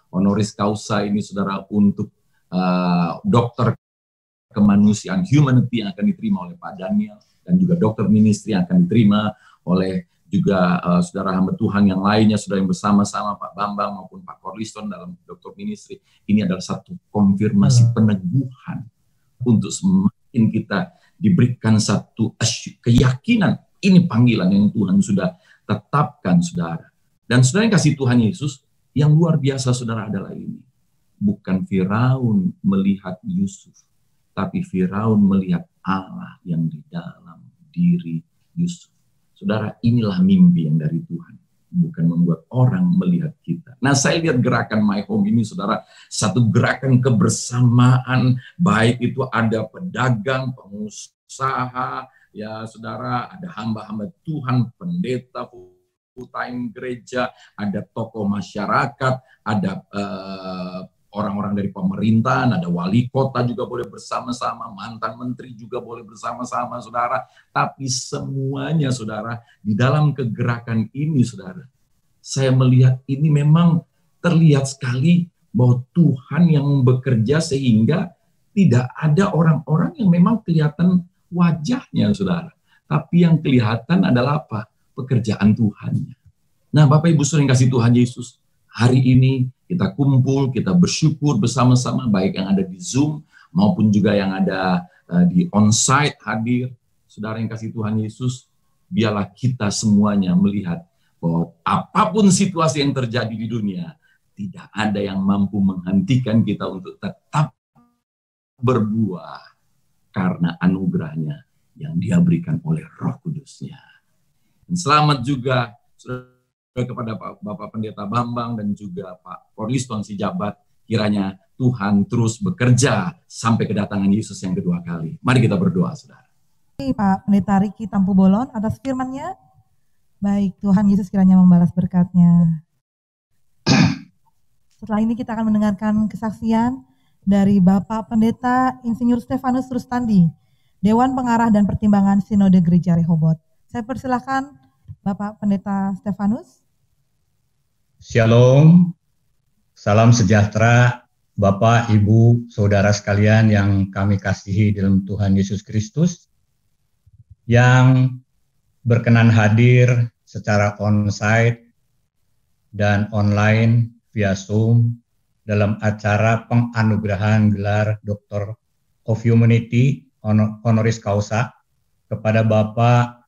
Honoris causa ini saudara untuk dokter kemanusiaan, humanity yang akan diterima oleh Pak Daniel, dan juga dokter ministry yang akan diterima oleh juga saudara hamba Tuhan yang lainnya, saudara yang bersama-sama Pak Bambang maupun Pak Corliston dalam dokter ministry. Ini adalah satu konfirmasi peneguhan untuk semakin kita diberikan satu keyakinan ini panggilan yang Tuhan sudah tetapkan, saudara. Dan saudara yang kasih Tuhan Yesus, yang luar biasa saudara adalah ini. Bukan Firaun melihat Yusuf, tapi Firaun melihat Allah yang di dalam diri Yusuf. Saudara, inilah mimpi yang dari Tuhan, bukan membuat orang melihat kita. Nah, saya lihat gerakan My Home ini, saudara, satu gerakan kebersamaan, baik itu ada pedagang, pengusaha, ya saudara, ada hamba-hamba Tuhan, pendeta, full-time gereja, ada tokoh masyarakat, ada orang-orang dari pemerintahan, ada wali kota juga boleh bersama-sama, mantan menteri juga boleh bersama-sama, saudara. Tapi semuanya, saudara, di dalam kegerakan ini, saudara, saya melihat ini memang terlihat sekali bahwa Tuhan yang bekerja sehingga tidak ada orang-orang yang memang kelihatan wajahnya, saudara. Tapi yang kelihatan adalah apa? Pekerjaan Tuhannya. Nah, Bapak Ibu saudara yang kasih Tuhan Yesus, hari ini kita kumpul, kita bersyukur bersama-sama, baik yang ada di Zoom maupun juga yang ada di on-site hadir. Saudara yang kasih Tuhan Yesus, biarlah kita semuanya melihat bahwa apapun situasi yang terjadi di dunia, tidak ada yang mampu menghentikan kita untuk tetap berbuah karena anugerahnya yang dia berikan oleh Roh Kudusnya. Dan selamat juga kepada Bapak Pendeta Bambang dan juga Pak Corliston si jabat, kiranya Tuhan terus bekerja sampai kedatangan Yesus yang kedua kali. Mari kita berdoa, saudara. Pak Pendeta Riki Tampu Bolon atas firman-Nya. Baik, Tuhan Yesus kiranya membalas berkat-Nya. Setelah ini kita akan mendengarkan kesaksian dari Bapak Pendeta Insinyur Stefanus Rustandi, Dewan Pengarah dan Pertimbangan Sinode Gereja Rehoboth. Saya persilahkan Bapak Pendeta Stefanus. Shalom, salam sejahtera Bapak, Ibu, Saudara sekalian yang kami kasihi dalam Tuhan Yesus Kristus, yang berkenan hadir secara on-site dan online via Zoom dalam acara penganugerahan gelar Doctor of Humanity Honoris Causa kepada Bapak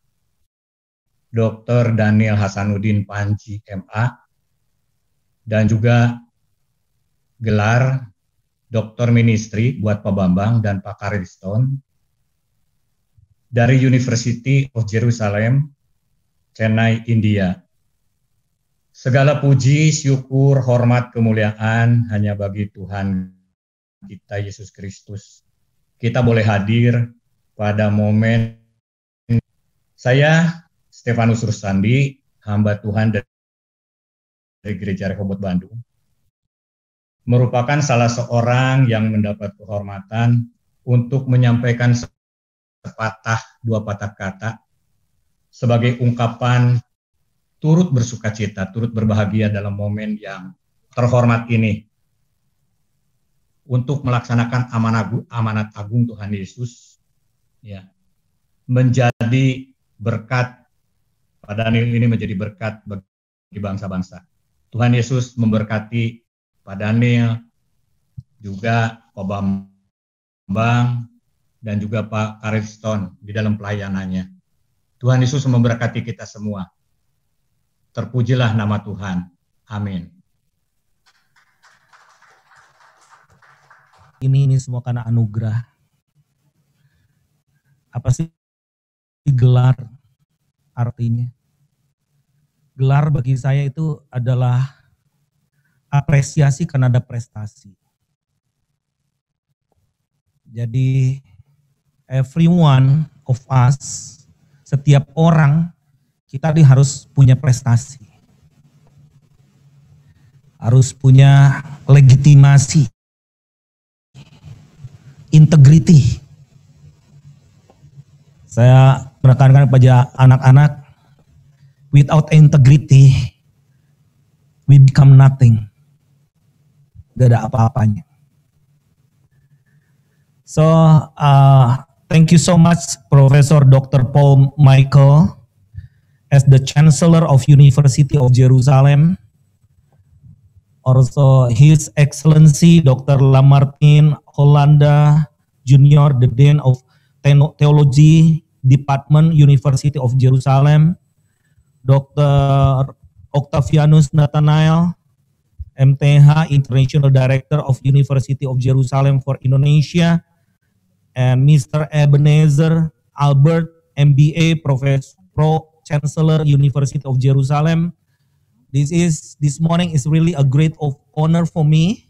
Dr. Daniel Hasanuddin Panji, MA, dan juga gelar Doktor Ministry buat Pak Bambang dan Pak Corliston dari University of Jerusalem, Chennai, India. Segala puji, syukur, hormat, kemuliaan hanya bagi Tuhan kita Yesus Kristus. Kita boleh hadir pada momen saya, Stefanus Rustandi, hamba Tuhan dari Gereja Rehoboth Bandung, merupakan salah seorang yang mendapat kehormatan untuk menyampaikan dua patah kata sebagai ungkapan turut bersukacita, turut berbahagia dalam momen yang terhormat ini untuk melaksanakan amanat agung Tuhan Yesus, ya, menjadi berkat. Pak Daniel ini menjadi berkat bagi bangsa-bangsa. Tuhan Yesus memberkati Pak Daniel, juga Pak Bambang, dan juga Pak Corliston di dalam pelayanannya. Tuhan Yesus memberkati kita semua. Terpujilah nama Tuhan. Amin. Ini semua karena anugerah. Apa sih gelar artinya? Gelar bagi saya itu adalah apresiasi karena ada prestasi. Jadi every one of us, setiap orang kita harus punya prestasi. Harus punya legitimasi, integrity. Saya menekankan kepada anak-anak, without integrity, we become nothing. gak ada apa-apanya. So, thank you so much, Professor Dr. Paul Michael, as the Chancellor of University of Jerusalem. Also, His Excellency Dr. Lamartine Hollanda Jr., the Dean of Theology Department, University of Jerusalem. Dr. Octavianus Nathanael, MTH, International Director of University of Jerusalem for Indonesia. And Mr. Ebenezer Albert, MBA, Professor, Pro-Chancellor, University of Jerusalem. This morning is really a great honor for me.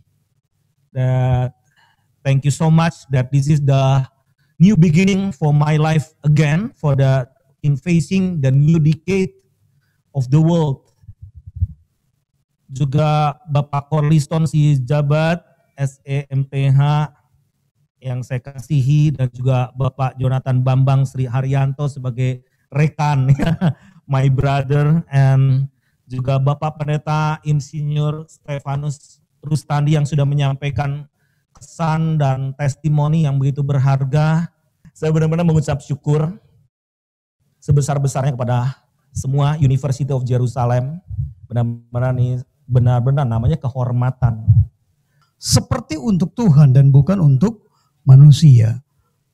Thank you so much that this is the new beginning for my life again, in facing the new decade of the world. Juga Bapak Corliston Sijabat, SEMTH, yang saya kasihi, dan juga Bapak Jonathan Bambang Sri Haryanto sebagai rekan, my brother, and juga Bapak Pendeta Insinyur Stefanus Rustandi yang sudah menyampaikan kesan dan testimoni yang begitu berharga. Saya benar-benar mengucap syukur sebesar-besarnya kepada semua University of Jerusalem. Benar-benar namanya kehormatan. Seperti untuk Tuhan dan bukan untuk manusia.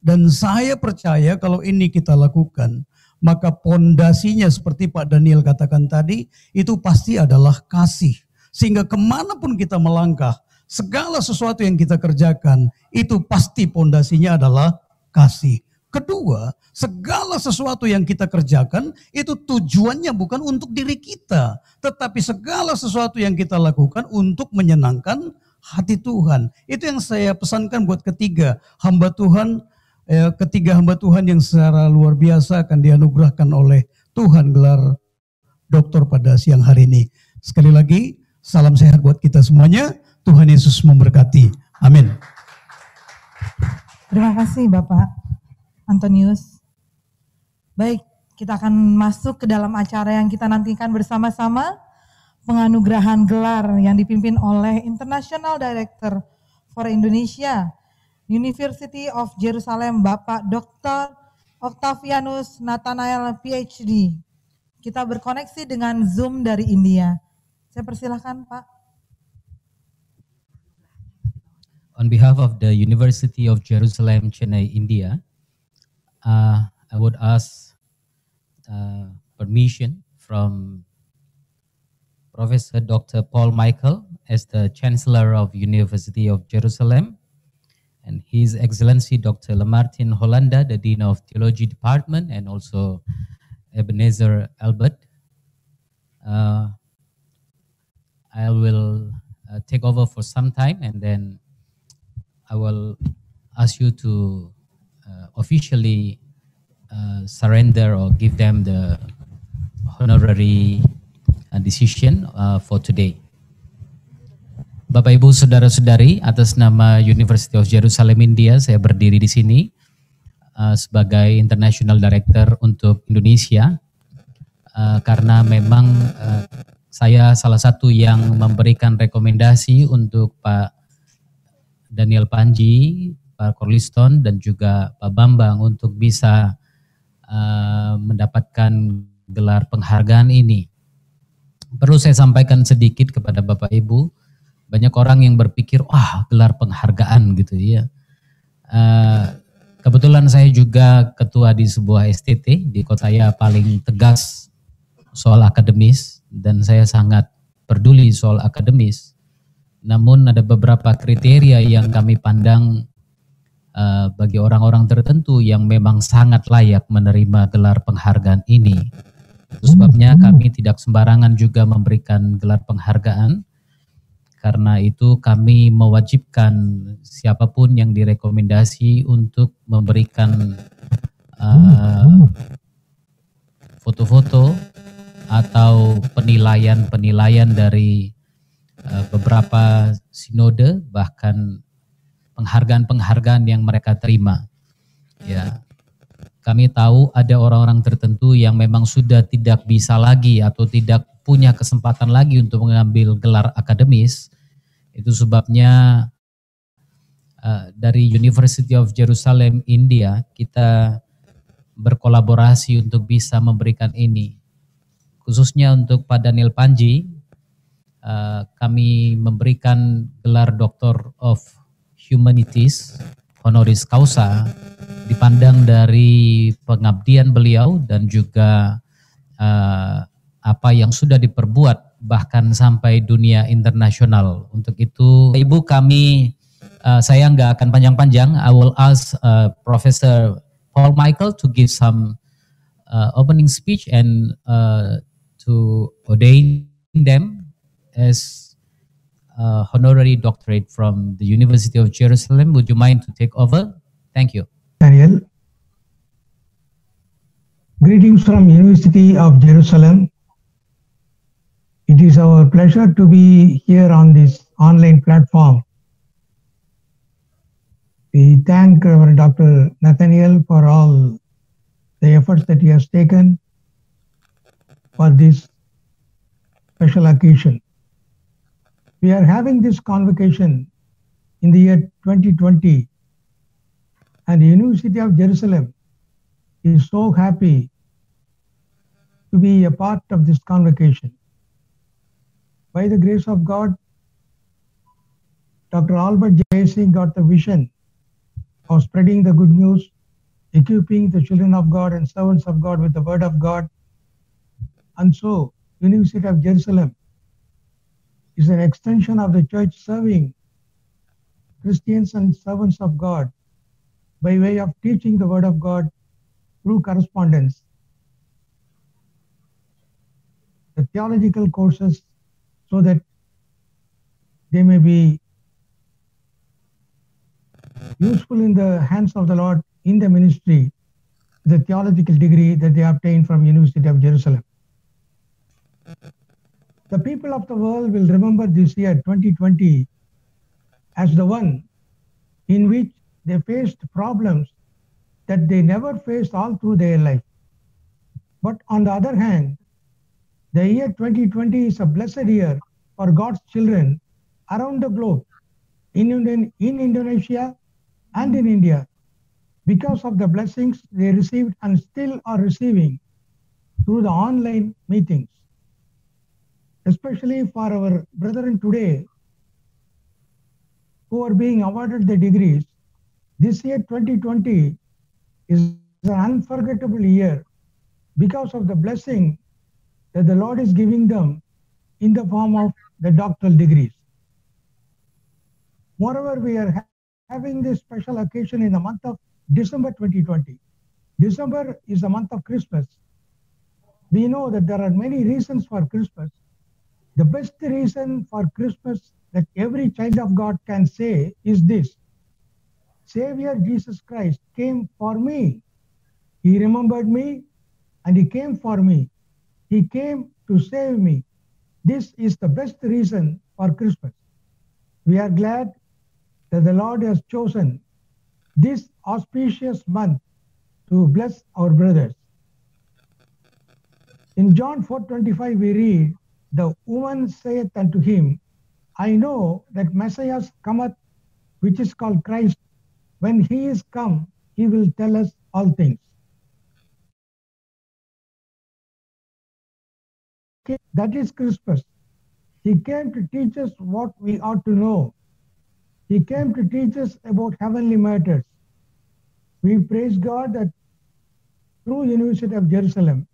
Dan saya percaya kalau ini kita lakukan, maka pondasinya seperti Pak Daniel katakan tadi, itu pasti adalah kasih. Sehingga kemanapun kita melangkah, segala sesuatu yang kita kerjakan, itu pasti pondasinya adalah kasih. Kedua, segala sesuatu yang kita kerjakan, itu tujuannya bukan untuk diri kita, tetapi segala sesuatu yang kita lakukan untuk menyenangkan hati Tuhan. Itu yang saya pesankan buat ketiga hamba Tuhan yang secara luar biasa akan dianugerahkan oleh Tuhan gelar doktor pada siang hari ini. Sekali lagi, salam sehat buat kita semuanya. Tuhan Yesus memberkati. Amin. Terima kasih Bapak Antonius. Baik, kita akan masuk ke dalam acara yang kita nantikan bersama-sama. Penganugerahan gelar yang dipimpin oleh International Director for Indonesia, University of Jerusalem, Bapak Dr. Octavianus Nathanael, PhD. Kita berkoneksi dengan Zoom dari India. Saya persilahkan Pak. On behalf of the University of Jerusalem, Chennai, India, I would ask permission from Professor Dr. Paul Michael as the Chancellor of University of Jerusalem, and His Excellency Dr. Lamartine Hollanda, the Dean of Theology Department, and also Ebenezer Albert. I will take over for some time, and then I will ask you to officially surrender or give them the honorary decision for today. Bapak Ibu Saudara-saudari, atas nama University of Jerusalem India, saya berdiri di sini sebagai International Director untuk Indonesia karena memang saya salah satu yang memberikan rekomendasi untuk Pak Daniel Panji, Pak Corliston, dan juga Pak Bambang untuk bisa mendapatkan gelar penghargaan ini. Perlu saya sampaikan sedikit kepada Bapak Ibu, banyak orang yang berpikir, wah gelar penghargaan gitu ya. Kebetulan saya juga ketua di sebuah STT, di kota saya paling tegas soal akademis, dan saya sangat peduli soal akademis. Namun ada beberapa kriteria yang kami pandang bagi orang-orang tertentu yang memang sangat layak menerima gelar penghargaan ini. Itu sebabnya kami tidak sembarangan juga memberikan gelar penghargaan. Karena itu kami mewajibkan siapapun yang direkomendasi untuk memberikan foto-foto atau penilaian-penilaian dari beberapa sinode, bahkan penghargaan-penghargaan yang mereka terima. Ya, kami tahu ada orang-orang tertentu yang memang sudah tidak bisa lagi atau tidak punya kesempatan lagi untuk mengambil gelar akademis, Itu sebabnya dari University of Jerusalem, India, kita berkolaborasi untuk bisa memberikan ini. Khususnya untuk Pak Daniel Panji, kami memberikan gelar Doctor of Humanities, honoris causa, dipandang dari pengabdian beliau dan juga apa yang sudah diperbuat bahkan sampai dunia internasional. Untuk itu, Ibu, kami saya nggak akan panjang-panjang. I will ask Professor Paul Michael to give some opening speech and to ordain them as honorary doctorate from the University of Jerusalem. Would you mind to take over? Thank you. Daniel. Greetings from University of Jerusalem. It is our pleasure to be here on this online platform. We thank Reverend Dr. Nathaniel for all the efforts that he has taken for this special occasion. We are having this convocation in the year 2020, and the University of Jerusalem is so happy to be a part of this convocation. By the grace of God, Dr. Albert J. Singh got the vision of spreading the good news, equipping the children of God and servants of God with the word of God. And so, University of Jerusalem is an extension of the church serving Christians and servants of God by way of teaching the word of God through correspondence. The theological courses, so that they may be useful in the hands of the Lord in the ministry, the theological degree that they obtained from University of Jerusalem. The people of the world will remember this year 2020 as the one in which they faced problems that they never faced all through their life. But on the other hand, the year 2020 is a blessed year for God's children around the globe, in Indonesia and in India, because of the blessings they received and still are receiving through the online meetings. Especially for our brethren today who are being awarded the degrees, this year 2020 is an unforgettable year because of the blessing that the Lord is giving them in the form of the doctoral degrees. Moreover, we are having this special occasion in the month of December 2020. December is the month of Christmas. We know that there are many reasons for Christmas. The best reason for Christmas that every child of God can say is this: Savior Jesus Christ came for me. He remembered me and he came for me. He came to save me. This is the best reason for Christmas. We are glad that the Lord has chosen this auspicious month to bless our brothers. In John 4:25 we read, "The woman saith unto him, I know that Messiah cometh, which is called Christ. When he is come, he will tell us all things." That is Christmas. He came to teach us what we ought to know. He came to teach us about heavenly matters. We praise God that through University of Jerusalem,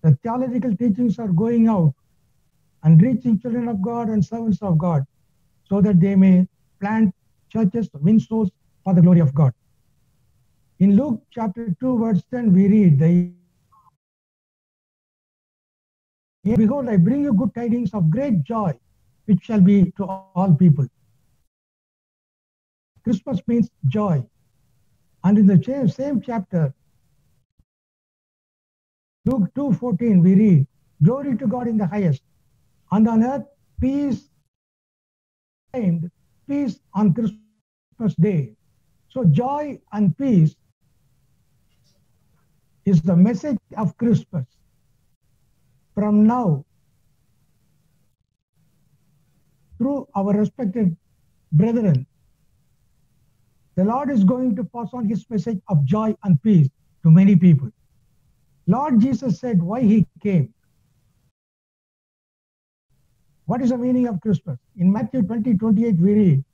the theological teachings are going out and reaching children of God and servants of God, so that they may plant churches, win souls for the glory of God. In Luke chapter 2, verse 10, we read, "Behold, I bring you good tidings of great joy, which shall be to all people." Christmas means joy. And in the same chapter, Luke 2:14, we read, "Glory to God in the highest, and on earth peace, and peace on Christmas Day." So joy and peace is the message of Christmas. From now through our respected brethren, the Lord is going to pass on his message of joy and peace to many people. Lord Jesus said why he came. What is the meaning of Christmas? In Matthew 20:28 we read,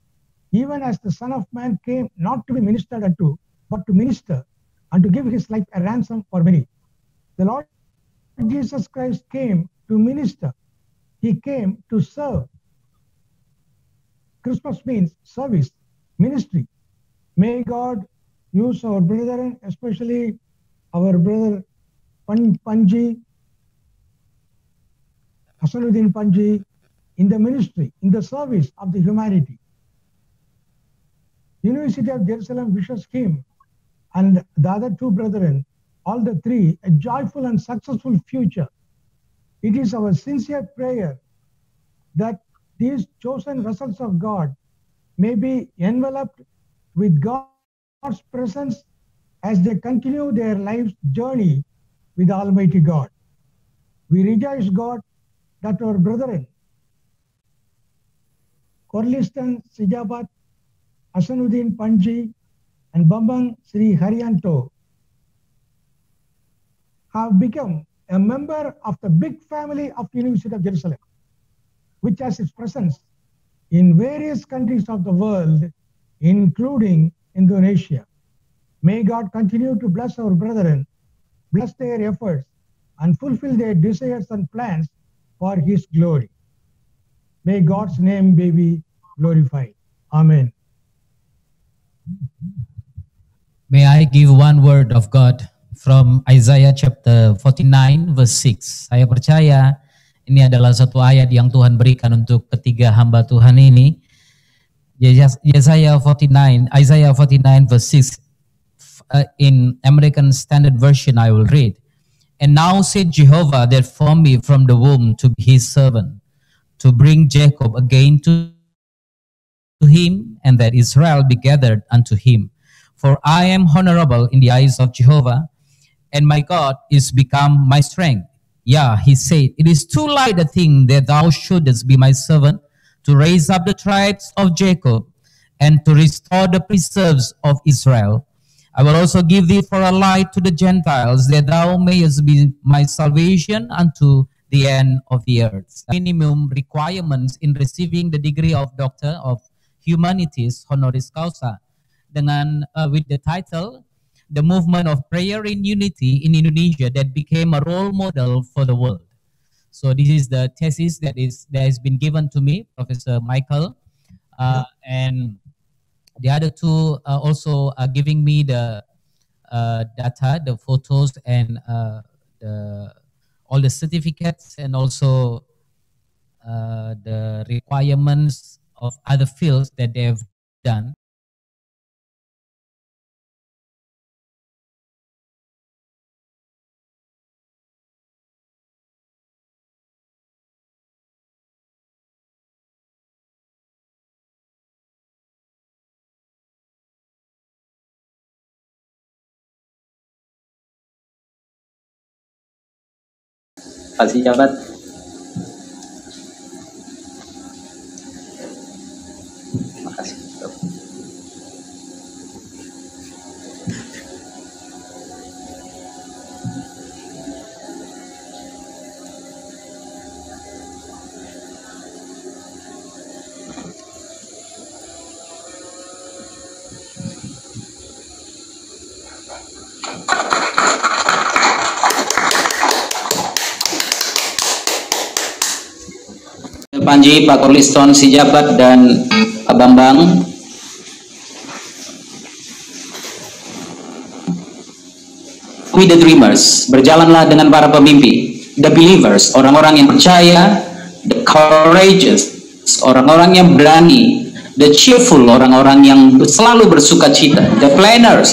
even as the Son of Man came not to be ministered unto, but to minister and to give his life a ransom for many. The Lord Jesus Christ came to minister. He came to serve. Christmas means service, ministry. May God use our brethren, especially our brother Panji, Hasanuddin Panji, in the ministry, in the service of the humanity. University of Jerusalem wishes him and the other two brethren, all the three, a joyful and successful future. It is our sincere prayer that these chosen vessels of God may be enveloped with God's presence as they continue their life's journey with Almighty God. We rejoice, God, that our brethren, Corliston Sijabat, Hasanuddin Panji, and Bambang Sri Haryanto have become a member of the big family of University of Jerusalem, which has its presence in various countries of the world, including Indonesia. May God continue to bless our brethren, bless their efforts, and fulfill their desires and plans for his glory. May God's name be glorified. Amen. May I give one word of God from Isaiah chapter 49 verse 6. Saya percaya ini adalah satu ayat yang Tuhan berikan untuk ketiga hamba Tuhan ini. Isaiah 49 verse 6. In American Standard Version I will read. And now said Jehovah that formed me from the womb to be his servant, to bring Jacob again to him, and that Israel be gathered unto him. For I am honorable in the eyes of Jehovah, and my God is become my strength. Yeah, he said, it is too light a thing that thou shouldest be my servant, to raise up the tribes of Jacob, and to restore the preserves of Israel. I will also give thee for a light to the Gentiles, that thou mayest be my salvation unto the end of the earth. Minimum requirements in receiving the degree of Doctor of Humanities honoris causa, dengan with the title, The Movement of Prayer in Unity in Indonesia that became a role model for the world. So this is the thesis that has been given to me, Professor Michael, and the other two also are giving me the data, the photos, and all the certificates, and also the requirements of other fields that they have done. Pak Sijabat. Terima kasih. Panji, Pak Corliston Sijabat, dan Pak Bambang. With the dreamers, berjalanlah dengan para pemimpi. The believers, orang-orang yang percaya. The courageous, orang-orang yang berani. The cheerful, orang-orang yang selalu bersuka cita. The planners,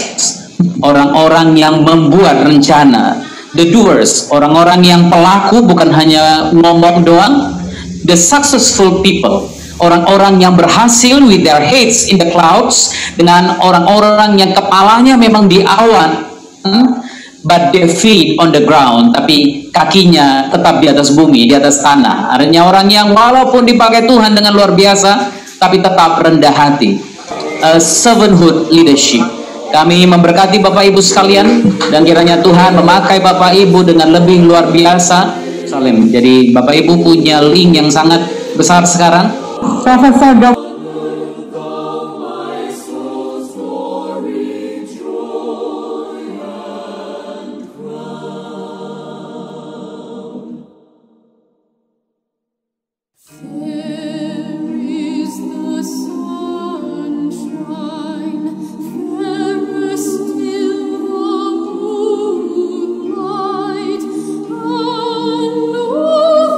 orang-orang yang membuat rencana. The doers, orang-orang yang pelaku, bukan hanya ngomong doang. The successful people, orang-orang yang berhasil with their heads in the clouds, dengan orang-orang yang kepalanya memang di awan. but their feet on the ground, tapi kakinya tetap di atas bumi, di atas tanah. Artinya orang yang walaupun dipakai Tuhan dengan luar biasa, tapi tetap rendah hati. Servanthood leadership. Kami memberkati Bapak Ibu sekalian, dan kiranya Tuhan memakai Bapak Ibu dengan lebih luar biasa. Salim. Jadi Bapak Ibu punya link yang sangat besar sekarang. Profesor Dr.